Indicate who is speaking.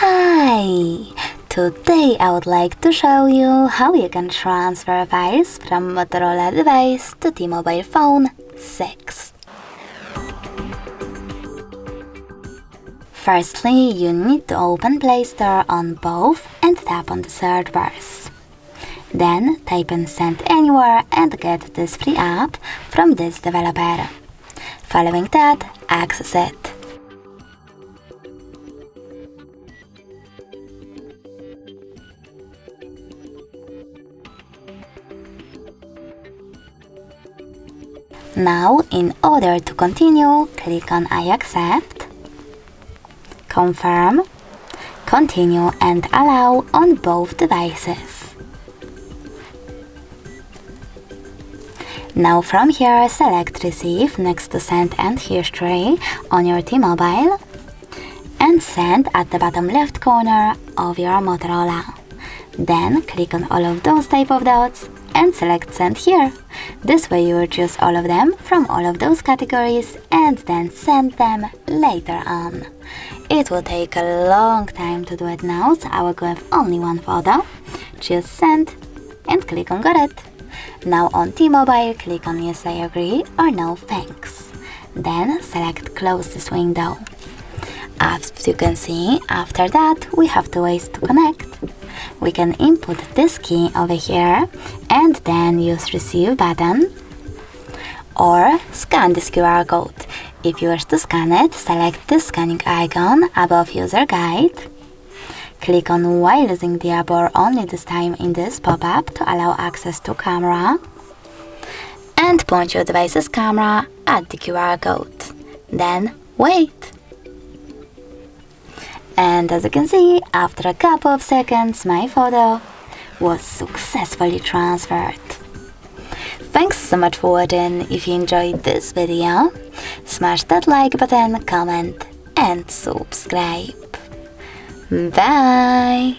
Speaker 1: Hi! Today I would like to show you how you can transfer files from Motorola device to T-Mobile phone 6. Firstly, you need to open Play Store on both and tap on the search bars. Then type in Send Anywhere and get this free app from this developer. Following that, access it. Now, in order to continue, click on I accept, confirm, continue and allow on both devices. Now from here, select Receive next to Send and History on your T-Mobile and Send at the bottom left corner of your Motorola. Then click on all of those type of dots and select Send here. This way you will choose all of them from all of those categories and then send them later on. It will take a long time to do it now, so I will go with only one photo. Choose Send and click on Got it. Now on T-Mobile, click on Yes I agree or No thanks. Then select Close this window. As you can see, after that we have two ways to connect. We can input this key over here and then use Receive button or scan this QR code. If you wish to scan it, select the scanning icon above User Guide. Click on while using the app or only this time in this pop-up to allow access to camera and point your device's camera at the QR code. Then wait. And as you can see, after a couple of seconds, my photo was successfully transferred. Thanks so much for watching. If you enjoyed this video, smash that like button, comment and subscribe. Bye!